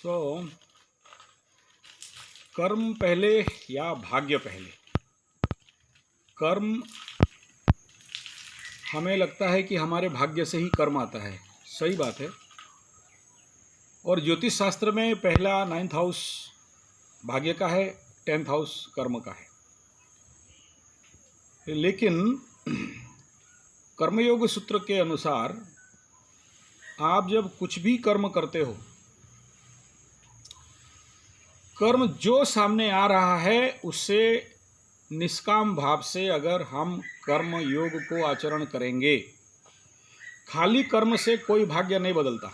सो कर्म पहले या भाग्य पहले। कर्म हमें लगता है कि हमारे भाग्य से ही कर्म आता है, सही बात है। और ज्योतिष शास्त्र में पहला 9th हाउस भाग्य का है, 10th हाउस कर्म का है। लेकिन कर्मयोग सूत्र के अनुसार आप जब कुछ भी कर्म करते हो, कर्म जो सामने आ रहा है उससे निष्काम भाव से अगर हम कर्म योग को आचरण करेंगे, खाली कर्म से कोई भाग्य नहीं बदलता।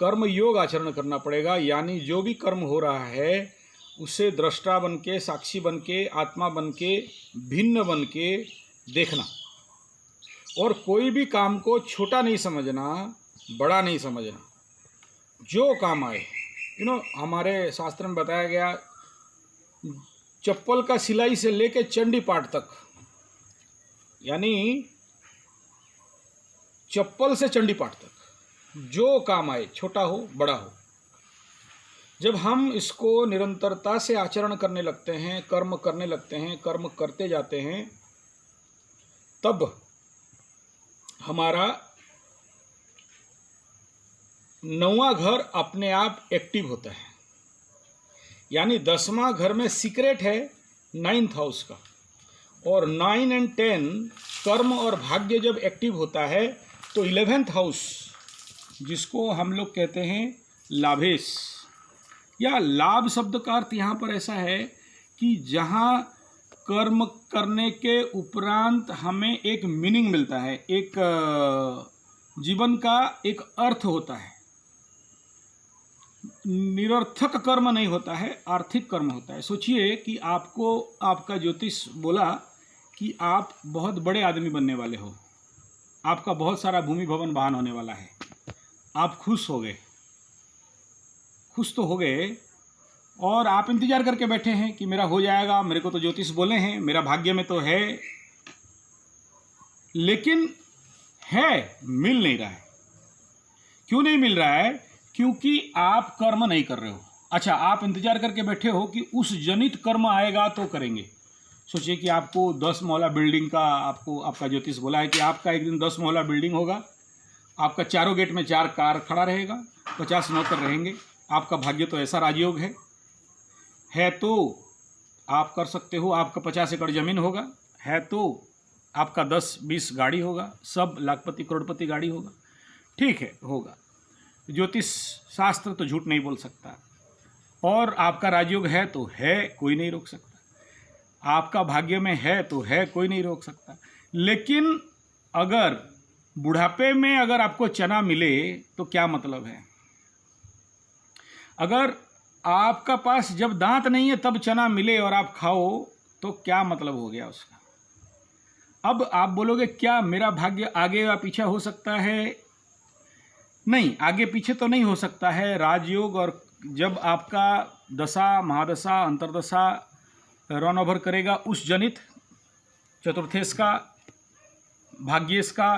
कर्म योग आचरण करना पड़ेगा, यानी जो भी कर्म हो रहा है उसे दृष्टा बन के, साक्षी बन के, आत्मा बन के, भिन्न बन के देखना। और कोई भी काम को छोटा नहीं समझना, बड़ा नहीं समझना, जो काम आए। हमारे शास्त्र में बताया गया, चप्पल का सिलाई से लेके चंडी पाठ तक, यानी चप्पल से चंडी पाठ तक जो काम आए, छोटा हो बड़ा हो, जब हम इसको निरंतरता से आचरण करने लगते हैं, कर्म करने लगते हैं, कर्म करते जाते हैं, तब हमारा 9वां घर अपने आप एक्टिव होता है। यानी 10वां घर में सीक्रेट है 9th हाउस का, और 9 और 10 कर्म और भाग्य जब एक्टिव होता है तो 11th हाउस, जिसको हम लोग कहते हैं लाभेश, या लाभ शब्द का अर्थ यहाँ पर ऐसा है कि जहाँ कर्म करने के उपरांत हमें एक मीनिंग मिलता है, एक जीवन का एक अर्थ होता है। निरर्थक कर्म नहीं होता है, आर्थिक कर्म होता है। सोचिए कि आपको आपका ज्योतिष बोला कि आप बहुत बड़े आदमी बनने वाले हो, आपका बहुत सारा भूमि भवन वाहन होने वाला है, आप खुश हो गए, खुश तो हो गए, और आप इंतजार करके बैठे हैं कि मेरा हो जाएगा, मेरे को तो ज्योतिष बोले हैं, मेरा भाग्य में तो है, लेकिन है, मिल नहीं रहा है। क्यों नहीं मिल रहा है? क्योंकि आप कर्म नहीं कर रहे हो। अच्छा, आप इंतजार करके बैठे हो कि उस जनित कर्म आएगा तो करेंगे। सोचिए कि आपको 10 मोहल्ला बिल्डिंग का, आपका ज्योतिष बोला है कि आपका एक दिन 10 मोहल्ला बिल्डिंग होगा, आपका चारों गेट में 4 कार खड़ा रहेगा, 50 नौकर रहेंगे। आपका भाग्य तो ऐसा राजयोग है तो आप कर सकते हो। आपका 50 एकड़ जमीन होगा, है तो आपका 10-20 गाड़ी होगा, सब लाखपति करोड़पति गाड़ी होगा, ठीक है, होगा। ज्योतिष शास्त्र तो झूठ नहीं बोल सकता। और आपका राजयोग है तो है, कोई नहीं रोक सकता। आपका भाग्य में है तो है, कोई नहीं रोक सकता। लेकिन अगर बुढ़ापे में अगर आपको चना मिले तो क्या मतलब है? अगर आपका पास जब दांत नहीं है तब चना मिले और आप खाओ तो क्या मतलब हो गया उसका? अब आप बोलोगे क्या मेरा भाग्य आगे या पीछे हो सकता है? नहीं, आगे पीछे तो नहीं हो सकता है। राजयोग, और जब आपका दशा, महादशा, अंतरदशा रन ओवर करेगा उस जनित चतुर्थेश का, भाग्येश का,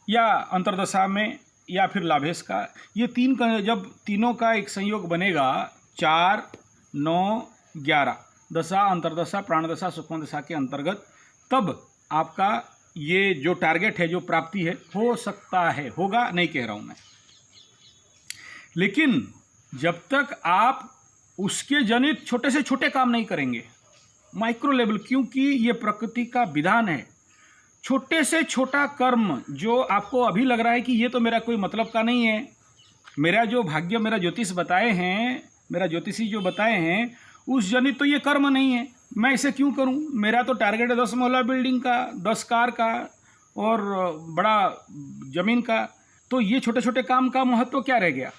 या अंतरदशा में, या फिर लाभेश का, ये तीन का जब तीनों का एक संयोग बनेगा, 4, 9, 11 दशा, अंतरदशा, प्राणदशा, सूक्ष्म दशा के अंतर्गत, तब आपका ये जो टारगेट है, जो प्राप्ति है, हो सकता है, होगा नहीं कह रहा हूँ मैं। लेकिन जब तक आप उसके जनित छोटे से छोटे काम नहीं करेंगे, माइक्रो लेवल, क्योंकि ये प्रकृति का विधान है, छोटे से छोटा कर्म जो आपको अभी लग रहा है कि ये तो मेरा कोई मतलब का नहीं है, मेरा जो भाग्य, मेरा ज्योतिष बताए हैं, मेरा ज्योतिषी जो बताए हैं, उस जनित तो ये कर्म नहीं है, मैं इसे क्यों करूं? मेरा तो टारगेट है 10 मोहल्ला बिल्डिंग का, 10 कार का और बड़ा ज़मीन का, तो ये छोटे छोटे काम का महत्व क्या रह गया?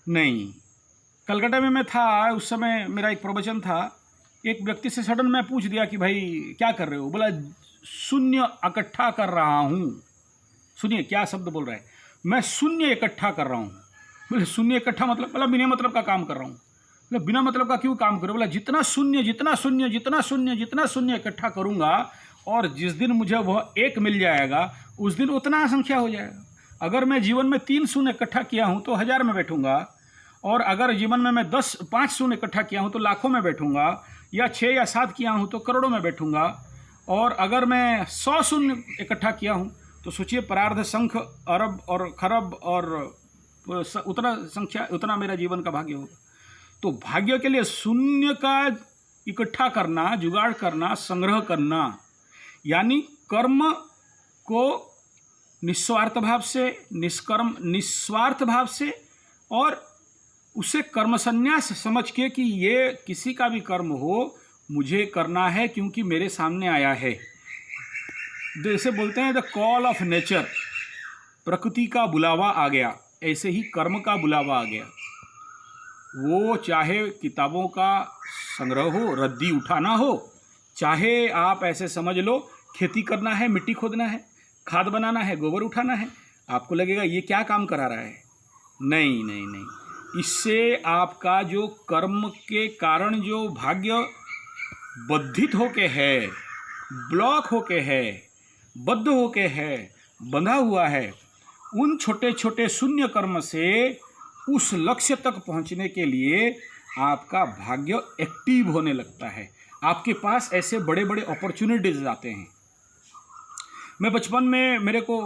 नहीं। कलकत्ता में मैं था, उस समय मेरा एक प्रवचन था, एक व्यक्ति से सडन मैं पूछ दिया कि भाई क्या कर रहे हो? बोला शून्य इकट्ठा कर रहा हूँ। सुनिए क्या शब्द बोल रहा है, मैं शून्य इकट्ठा कर रहा हूँ। बोले शून्य इकट्ठा मतलब? बोला बिना मतलब का काम कर रहा हूँ। बोला बिना मतलब का क्यों काम करो? बोला जितना शून्य जितना शून्य जितना शून्य जितना शून्य इकट्ठा करूँगा, और जिस दिन मुझे वह एक मिल जाएगा उस दिन उतना संख्या हो जाएगा। अगर मैं जीवन में 3 शून्य इकट्ठा किया हूँ तो 1000 में बैठूंगा, और अगर जीवन में मैं 5 शून्य इकट्ठा किया हूँ तो लाखों में बैठूंगा, या 6 या 7 किया हूँ तो करोड़ों में बैठूंगा। और अगर मैं 100 शून्य इकट्ठा किया हूँ तो सोचिए प्रारब्ध संख अरब और खरब और उतना मेरा जीवन का भाग्य होगा। तो भाग्य के लिए शून्य का इकट्ठा करना, जुगाड़ करना, संग्रह करना, यानी कर्म को निस्वार्थ भाव से, निस्वार्थ भाव से, और उसे कर्म संन्यास समझ के कि ये किसी का भी कर्म हो मुझे करना है क्योंकि मेरे सामने आया है। जैसे बोलते हैं द कॉल ऑफ नेचर, प्रकृति का बुलावा आ गया, ऐसे ही कर्म का बुलावा आ गया। वो चाहे किताबों का संग्रह हो, रद्दी उठाना हो, चाहे आप ऐसे समझ लो खेती करना है, मिट्टी खोदना है, खाद बनाना है, गोबर उठाना है। आपको लगेगा ये क्या काम करा रहा है। नहीं नहीं नहीं, इससे आपका जो कर्म के कारण जो भाग्य बद्धित होके है, ब्लॉक होके है, बद्ध होके है, बंधा हुआ है, उन छोटे छोटे शून्य कर्म से उस लक्ष्य तक पहुंचने के लिए आपका भाग्य एक्टिव होने लगता है। आपके पास ऐसे बड़े बड़े अपॉर्चुनिटीज आते हैं। मैं बचपन में मेरे को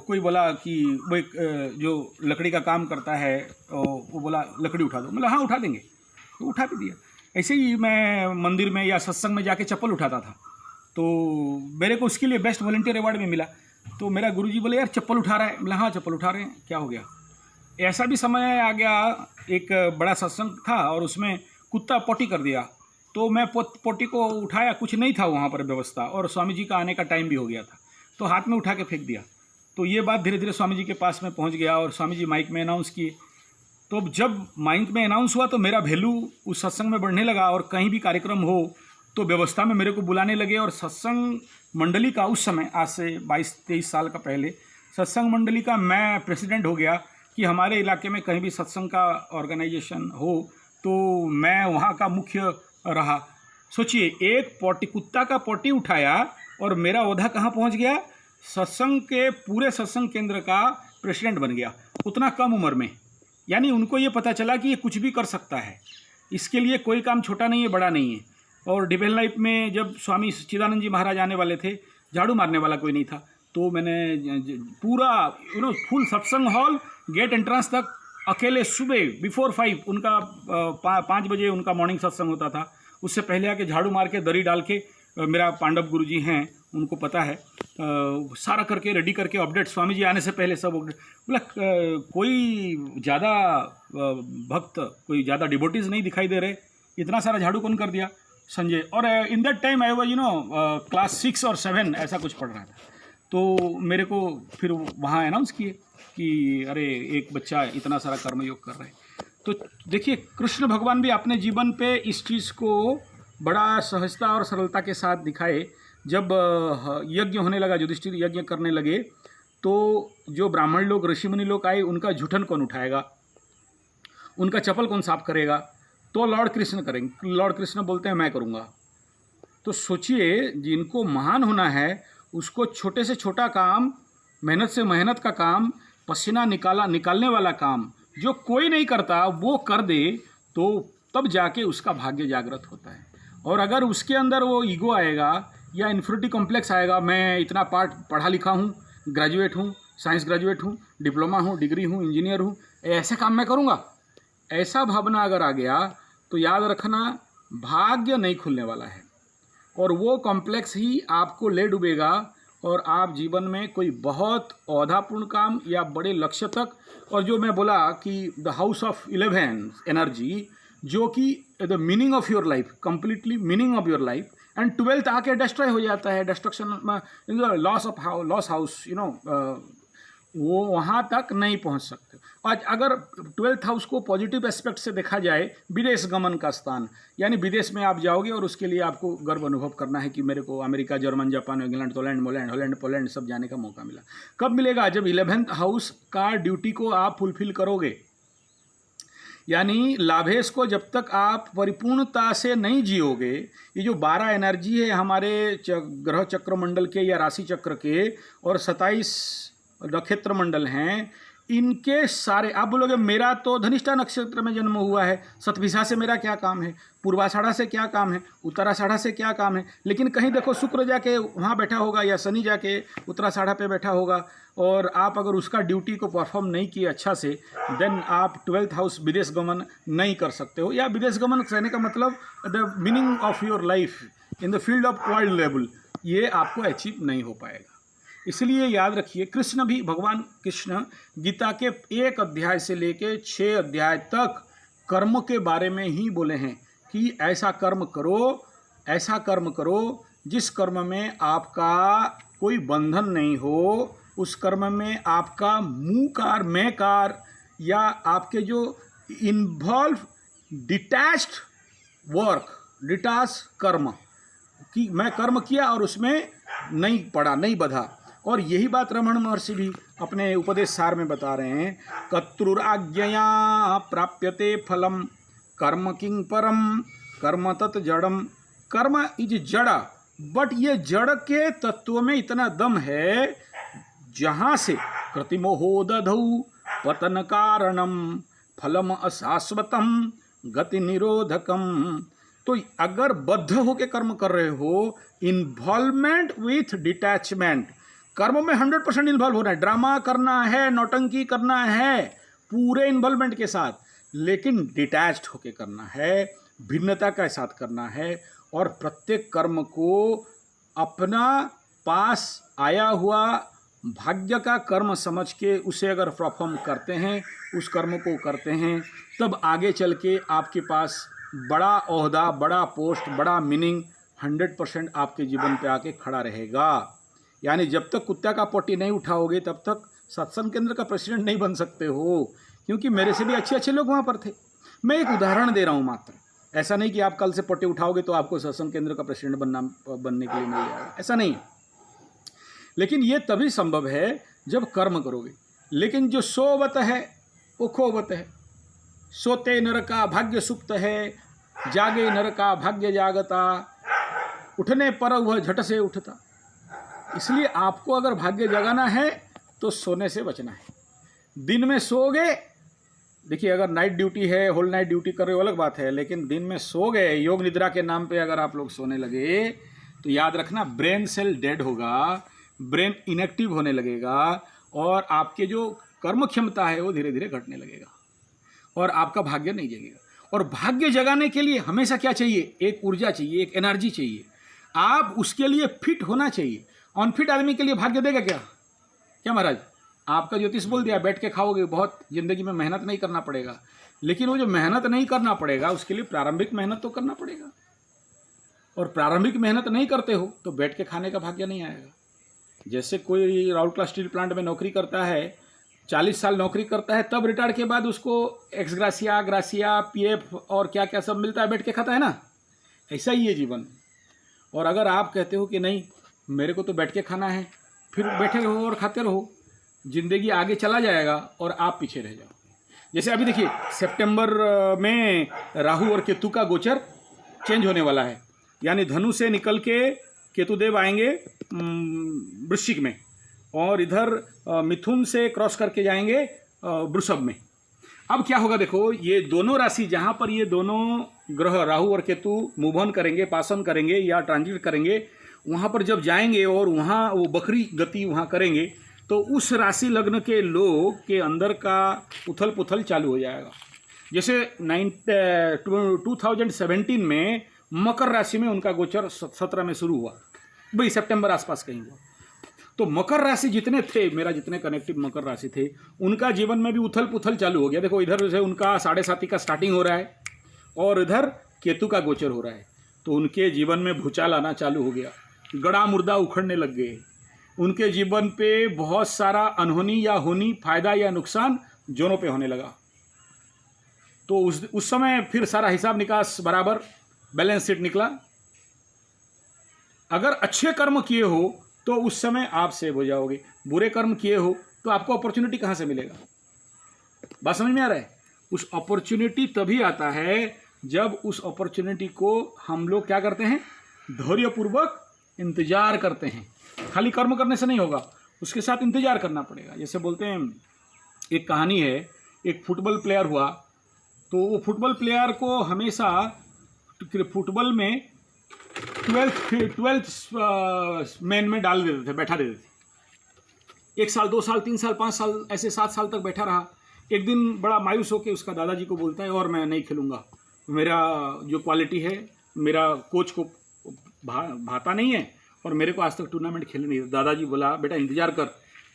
कोई बोला कि वो एक जो लकड़ी का काम करता है वो बोला लकड़ी उठा दो, मतलब हाँ उठा देंगे, तो उठा भी दिया। ऐसे ही मैं मंदिर में या सत्संग में जाके चप्पल उठाता था, तो मेरे को उसके लिए बेस्ट वॉलंटियर अवार्ड में मिला। तो मेरा गुरुजी बोले यार चप्पल उठा रहा है, बोला हाँ चप्पल उठा रहे हैं, क्या हो गया। ऐसा भी समय आ गया, एक बड़ा सत्संग था और उसमें कुत्ता पोटी कर दिया, तो मैं पोटी को उठाया, कुछ नहीं था वहाँ पर व्यवस्था, और स्वामी जी का आने का टाइम भी हो गया था, तो हाथ में उठा के फेंक दिया। तो ये बात धीरे धीरे स्वामी जी के पास में पहुँच गया और स्वामी जी माइक में अनाउंस किए। तो जब माइक में अनाउंस हुआ तो मेरा वैल्यू उस सत्संग में बढ़ने लगा, और कहीं भी कार्यक्रम हो तो व्यवस्था में मेरे को बुलाने लगे। और सत्संग मंडली का उस समय, आज से 22-23 साल का पहले, सत्संग मंडली का मैं प्रेसिडेंट हो गया कि हमारे इलाके में कहीं भी सत्संग का ऑर्गेनाइजेशन हो तो मैं वहाँ का मुख्य रहा। सोचिए, एक पोटी, कुत्ता का पोटी उठाया और मेरा ओहदा कहाँ पहुँच गया, सत्संग के पूरे सत्संग केंद्र का प्रेसिडेंट बन गया, उतना कम उम्र में। यानी उनको ये पता चला कि ये कुछ भी कर सकता है, इसके लिए कोई काम छोटा नहीं है, बड़ा नहीं है। और डिवेल लाइफ में जब स्वामी सच्चिदानंद जी महाराज आने वाले थे, झाड़ू मारने वाला कोई नहीं था, तो मैंने पूरा फुल सत्संग हॉल गेट एंट्रेंस तक अकेले सुबह बिफोर 5 उनका 5 बजे उनका मॉर्निंग सत्संग होता था, उससे पहले आके झाड़ू मार के दरी डाल के, मेरा पांडव गुरुजी हैं उनको पता है, सारा करके रेडी करके अपडेट स्वामी जी आने से पहले सब बोला। कोई ज़्यादा भक्त, कोई ज़्यादा डिवोटीज नहीं दिखाई दे रहे, इतना सारा झाड़ू कौन कर दिया, संजय। और in that time I was class 6 और 7 ऐसा कुछ पढ़ रहा था। तो मेरे को फिर वहाँ अनाउंस किए कि अरे एक बच्चा इतना सारा कर्मयोग कर रहा है। तो देखिए, कृष्ण भगवान भी अपने जीवन पे इस चीज़ को बड़ा सहजता और सरलता के साथ दिखाए। जब यज्ञ होने लगा, युधिष्ठिर यज्ञ करने लगे, तो जो ब्राह्मण लोग, ऋषि मुनि लोग आए, उनका जूठन कौन उठाएगा, उनका चप्पल कौन साफ करेगा, तो लॉर्ड कृष्ण करेंगे। लॉर्ड कृष्ण बोलते हैं मैं करूँगा। तो सोचिए, जिनको महान होना है उसको छोटे से छोटा काम, मेहनत से मेहनत का काम, पसीना निकालने वाला काम जो कोई नहीं करता वो कर दे, तो तब जाके उसका भाग्य जागृत होता है। और अगर उसके अंदर वो ईगो आएगा या इन्फिनिटी कॉम्प्लेक्स आएगा, मैं इतना पढ़ा लिखा हूँ, ग्रेजुएट हूँ, साइंस ग्रेजुएट हूँ, डिप्लोमा हूँ, डिग्री हूँ, इंजीनियर हूँ, ऐसे काम मैं करूँगा, ऐसा भावना अगर आ गया तो याद रखना भाग्य नहीं खुलने वाला है, और वो कॉम्प्लेक्स ही आपको ले डूबेगा और आप जीवन में कोई बहुत औधापूर्ण काम या बड़े लक्ष्य तक, और जो मैं बोला कि द हाउस ऑफ 11 एनर्जी, जो कि the meaning of your life, completely meaning of your life, and 12th आके डिस्ट्रॉय हो जाता है, डिस्ट्रक्शन, लॉस हाउस, वो वहाँ तक नहीं पहुँच सकते। आज अगर 12th हाउस को पॉजिटिव एस्पेक्ट से देखा जाए, विदेश गमन का स्थान, यानी विदेश में आप जाओगे और उसके लिए आपको गर्व अनुभव करना है कि मेरे को America, German, Japan, England, Holland, Poland सब जाने का मौका मिला। कब मिलेगा? जब 11th हाउस का ड्यूटी को आप फुलफिल करोगे। यानी लाभेश को जब तक आप परिपूर्णता से नहीं जियोगे, ये जो 12 एनर्जी है हमारे ग्रह चक्र मंडल के या राशि चक्र के, और 27 नक्षत्र मंडल हैं, इनके सारे, आप बोलोगे मेरा तो धनिष्ठा नक्षत्र में जन्म हुआ है, शतभिषा से मेरा क्या काम है, पूर्वाषाढ़ा से क्या काम है, उत्तराषाढ़ा से क्या काम है, लेकिन कहीं देखो शुक्र जाके वहाँ बैठा होगा या शनि जाके उत्तराषाढ़ा पे बैठा होगा, और आप अगर उसका ड्यूटी को परफॉर्म नहीं किए अच्छा से, देन आप 12th हाउस विदेश गमन नहीं कर सकते हो। या विदेश गमन कहने का मतलब the meaning of your life in the field of world level, ये आपको अचीव नहीं हो पाएगा। इसलिए याद रखिए, कृष्ण भी, भगवान कृष्ण गीता के 1 अध्याय से लेके 6 अध्याय तक कर्म के बारे में ही बोले हैं कि ऐसा कर्म करो, ऐसा कर्म करो जिस कर्म में आपका कोई बंधन नहीं हो, उस कर्म में आपका मुकार, मैं कार, या आपके जो इन्वॉल्व डिटैच्ड वर्क, डिटैच कर्म कि मैं कर्म किया और उसमें नहीं पड़ा, नहीं बधा। और यही बात रमण महर्षि भी अपने उपदेश सार में बता रहे हैं, कत्रुराज्ञया प्राप्यते फलम कर्म किंग परम कर्म तत् जड़म। कर्म इज जड़, बट ये जड़ के तत्व में इतना दम है जहाँ से कृतिमोहो दधौ पतन कारणम फलम अशाश्वतम गति निरोधकम। तो अगर बद्ध होकर कर्म कर रहे हो, इन्वॉल्वमेंट विथ डिटैचमेंट, कर्म में 100% इन्वॉल्व होना है, ड्रामा करना है, नौटंकी करना है पूरे इन्वॉल्वमेंट के साथ, लेकिन डिटैच्ड होकर करना है, भिन्नता के साथ करना है, और प्रत्येक कर्म को अपना पास आया हुआ भाग्य का कर्म समझ के उसे अगर परफॉर्म करते हैं, उस कर्म को करते हैं, तब आगे चल के आपके पास बड़ा ओहदा, बड़ा पोस्ट, बड़ा मीनिंग 100% आपके जीवन पे आके खड़ा रहेगा। यानी जब तक कुत्ता का पोटी नहीं उठाओगे तब तक सत्संग केंद्र का प्रेसिडेंट नहीं बन सकते हो, क्योंकि मेरे से भी अच्छे अच्छे लोग वहाँ पर थे। मैं एक उदाहरण दे रहा हूँ मात्र, ऐसा नहीं कि आप कल से पोटी उठाओगे तो आपको सत्संग केंद्र का प्रेसिडेंट बनने के लिए मिल जाएगा, ऐसा नहीं। लेकिन ये तभी संभव है जब कर्म करोगे। लेकिन जो सोवत है वो खोवत है, सोते नर का भाग्य सुप्त है, जागे नर का भाग्य जागता, उठने पर वह झट से उठता। इसलिए आपको अगर भाग्य जगाना है तो सोने से बचना है। दिन में सोओगे, देखिए अगर नाइट ड्यूटी है, होल नाइट ड्यूटी कर रहे हो अलग बात है, लेकिन दिन में सो गए, योग निद्रा के नाम पे अगर आप लोग सोने लगे तो याद रखना ब्रेन सेल डेड होगा, ब्रेन इनएक्टिव होने लगेगा, और आपके जो कर्म क्षमता है वो धीरे धीरे घटने लगेगा, और आपका भाग्य नहीं जगेगा। और भाग्य जगाने के लिए हमेशा क्या चाहिए? एक ऊर्जा चाहिए, एक एनर्जी चाहिए। आप उसके लिए फिट होना चाहिए। अनफिट आदमी के लिए भाग्य देगा क्या? क्या महाराज, आपका ज्योतिष बोल दिया बैठ के खाओगे, बहुत जिंदगी में मेहनत नहीं करना पड़ेगा। लेकिन वो जो मेहनत नहीं करना पड़ेगा उसके लिए प्रारंभिक मेहनत तो करना पड़ेगा, और प्रारंभिक मेहनत नहीं करते हो तो बैठ के खाने का भाग्य नहीं आएगा। जैसे कोई राउरकेला स्टील प्लांट में नौकरी करता है, 40 साल नौकरी करता है, तब रिटायर के बाद उसको एक्सग्रासिया, ग्रासिया, पीएफ और क्या क्या सब मिलता है, बैठ के खाता है ना। ऐसा ही है जीवन। और अगर आप कहते हो कि नहीं मेरे को तो बैठ के खाना है, फिर बैठे रहो और खाते रहो, जिंदगी आगे चला जाएगा और आप पीछे रह जाओ। जैसे अभी देखिए सितंबर में राहु और केतु का गोचर चेंज होने वाला है, यानी धनु से निकल के केतुदेव आएंगे वृश्चिक में, और इधर मिथुन से क्रॉस करके जाएंगे वृषभ में। अब क्या होगा देखो, ये दोनों राशि जहाँ पर ये दोनों ग्रह राहु और केतु मूव ऑन करेंगे, पास ऑन करेंगे या ट्रांजिट करेंगे, वहाँ पर जब जाएंगे और वहाँ वो बकरी गति वहाँ करेंगे, तो उस राशि लग्न के लोग के अंदर का उथल पुथल चालू हो जाएगा। जैसे 2017 में मकर राशि में उनका गोचर 17 में शुरू हुआ, भाई सितंबर आसपास कहीं हुआ। तो मकर राशि जितने थे, मेरा जितने कनेक्टिव मकर राशि थे, उनका जीवन में भी उथल पुथल चालू हो गया। देखो इधर से उनका 7.5 का स्टार्टिंग हो रहा है और इधर केतु का गोचर हो रहा है, तो उनके जीवन में भूचाल आना चालू हो गया, गड़ा मुर्दा उखड़ने लग गए। उनके जीवन पे बहुत सारा अनहोनी या होनी, फायदा या नुकसान दोनों पे होने लगा। तो उस समय फिर सारा हिसाब निकास बराबर, बैलेंस शीट निकला। अगर अच्छे कर्म किए हो तो उस समय आप सेव हो जाओगे, बुरे कर्म किए हो तो आपको अपॉर्चुनिटी कहाँ से मिलेगा? बात समझ में आ रहा है? उस अपॉर्चुनिटी तभी आता है जब उस अपॉर्चुनिटी को हम लोग क्या करते हैं, धैर्यपूर्वक इंतजार करते हैं। खाली कर्म करने से नहीं होगा, उसके साथ इंतजार करना पड़ेगा। जैसे बोलते हैं एक कहानी है, एक फुटबॉल प्लेयर हुआ, तो वो फुटबॉल प्लेयर को हमेशा फुटबॉल में 12th मैन में डाल देते थे, बैठा देते थे। 1 साल, 2 साल, 3 साल, 5 साल, ऐसे 7 साल तक बैठा रहा। एक दिन बड़ा मायूस होकर उसका दादाजी को बोलता है, और मैं नहीं खेलूँगा, मेरा जो क्वालिटी है मेरा कोच को भाता नहीं है, और मेरे को आज तक टूर्नामेंट खेलने नहीं। दादाजी बोला, बेटा इंतजार कर,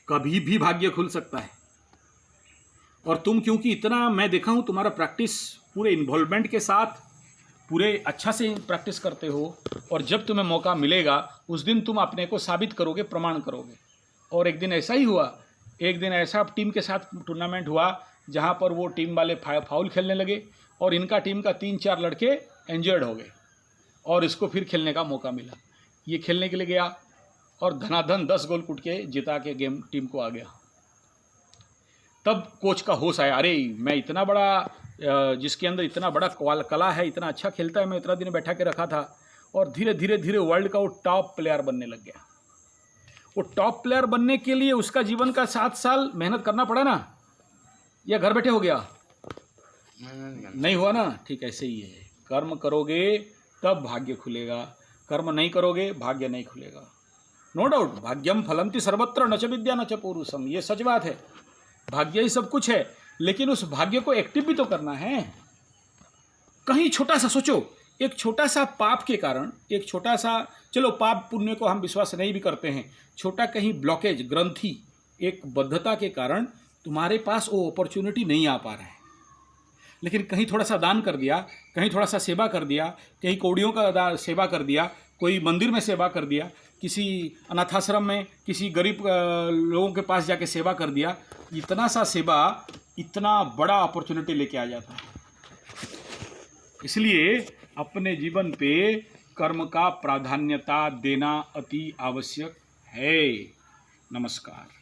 कभी भी भाग्य खुल सकता है। और तुम क्योंकि इतना मैं देखा हूँ तुम्हारा प्रैक्टिस पूरे इन्वॉल्वमेंट के साथ पूरे अच्छा से प्रैक्टिस करते हो, और जब तुम्हें मौका मिलेगा उस दिन तुम अपने को साबित करोगे, प्रमाण करोगे। और एक दिन ऐसा ही हुआ, एक दिन ऐसा टीम के साथ टूर्नामेंट हुआ जहाँ पर वो टीम वाले फाउल खेलने लगे, और इनका टीम का 3-4 लड़के इंजर्ड हो गए, और इसको फिर खेलने का मौका मिला। ये खेलने के लिए गया और धनाधन 10 गोल कूट के जिता के गेम टीम को आ गया। तब कोच का होश आया, अरे मैं इतना बड़ा जिसके अंदर इतना बड़ा कला है, इतना अच्छा खेलता है, मैं इतना दिन बैठा के रखा था, और धीरे धीरे धीरे वर्ल्ड का वो टॉप प्लेयर बनने लग गया। वो टॉप प्लेयर बनने के लिए उसका जीवन का 7 साल मेहनत करना पड़ा ना, या घर बैठे हो गया? नहीं हुआ ना। ठीक ऐसे ही है, कर्म करोगे तब भाग्य खुलेगा, कर्म नहीं करोगे भाग्य नहीं खुलेगा। नो डाउट, भाग्यम फलंति सर्वत्र न च विद्या न च पौरुषम, ये सच बात है, भाग्य ही सब कुछ है, लेकिन उस भाग्य को एक्टिव भी तो करना है। कहीं छोटा सा सोचो, एक छोटा सा पाप के कारण, एक छोटा सा, चलो पाप पुण्य को हम विश्वास नहीं भी करते हैं, छोटा कहीं ब्लॉकेज, ग्रंथि, एक बद्धता के कारण तुम्हारे पास वो अपॉर्चुनिटी नहीं आ पा रहा है। लेकिन कहीं थोड़ा सा दान कर दिया, कहीं थोड़ा सा सेवा कर दिया, कहीं कौड़ियों का सेवा कर दिया, कोई मंदिर में सेवा कर दिया, किसी अनाथाश्रम में किसी गरीब लोगों के पास जाके सेवा कर दिया, इतना सा सेवा इतना बड़ा अपॉर्चुनिटी लेके आ जाता है। इसलिए अपने जीवन पे कर्म का प्राधान्यता देना अति आवश्यक है। नमस्कार।